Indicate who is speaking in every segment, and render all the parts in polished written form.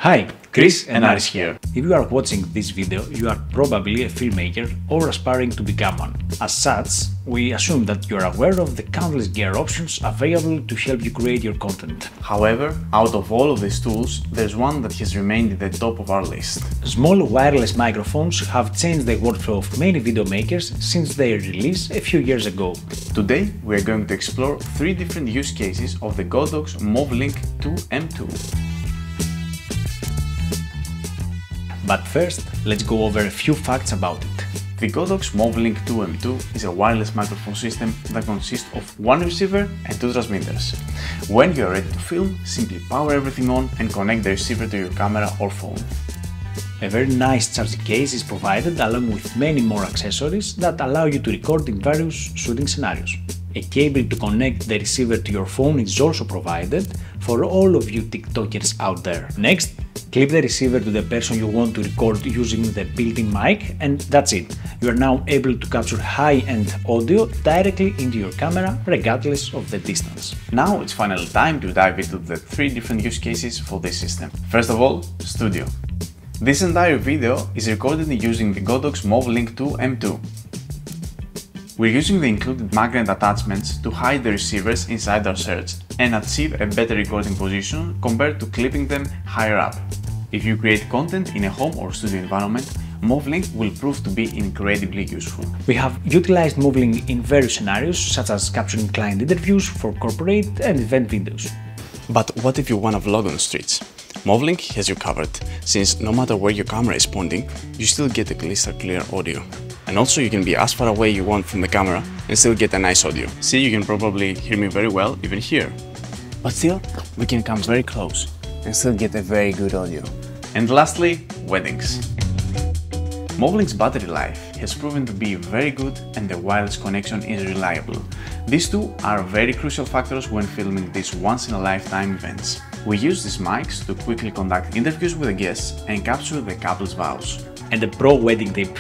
Speaker 1: Hi, Chris and Aris here. If you are watching this video, you are probably a filmmaker or aspiring to become one. As such, we assume that you are aware of the countless gear options available to help you create your content.
Speaker 2: However, out of all of these tools, there's one that has remained at the top of our list.
Speaker 1: Small wireless microphones have changed the workflow of many video makers since their release a few years ago.
Speaker 2: Today, we are going to explore 3 different use cases of the Godox MovLink 2 M2.
Speaker 1: But first, let's go over a few facts about it.
Speaker 2: The Godox MovLink 2 M2 is a wireless microphone system that consists of one receiver and 2 transmitters. When you are ready to film, simply power everything on and connect the receiver to your camera or phone.
Speaker 1: A very nice charging case is provided along with many more accessories that allow you to record in various shooting scenarios. A cable to connect the receiver to your phone is also provided for all of you TikTokers out there. Next, clip the receiver to the person you want to record using the built-in mic, and that's it. You are now able to capture high-end audio directly into your camera regardless of the distance.
Speaker 2: Now it's finally time to dive into the 3 different use cases for this system. First of all, studio. This entire video is recorded using the Godox MovLink 2 M2. We're using the included magnet attachments to hide the receivers inside our shirts and achieve a better recording position compared to clipping them higher up. If you create content in a home or studio environment, MovLink will prove to be incredibly useful.
Speaker 1: We have utilized MovLink in various scenarios, such as capturing client interviews for corporate and event videos.
Speaker 3: But what if you want to vlog on the streets? MovLink has you covered, since no matter where your camera is pointing, you still get a crystal clear audio. And also you can be as far away you want from the camera and still get a nice audio. See, you can probably hear me very well even here. But still, we can come very close and still get a very good audio.
Speaker 2: And lastly, weddings. MovLink's battery life has proven to be very good and the wireless connection is reliable. These two are very crucial factors when filming these once-in-a-lifetime events. We use these mics to quickly conduct interviews with the guests and capture the couple's vows.
Speaker 1: And a pro wedding tip.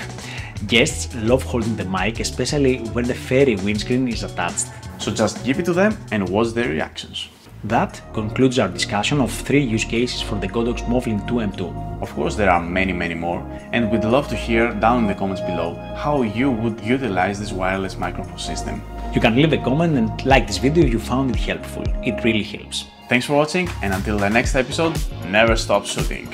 Speaker 1: Guests love holding the mic, especially when the fairy windscreen is attached.
Speaker 2: So just give it to them and watch their reactions.
Speaker 1: That concludes our discussion of 3 use cases for the Godox MovLink 2 M2.
Speaker 2: Of course, there are many more, and we'd love to hear down in the comments below how you would utilize this wireless microphone system.
Speaker 1: You can leave a comment and like this video if you found it helpful. It really helps.
Speaker 2: Thanks for watching, and until the next episode, never stop shooting.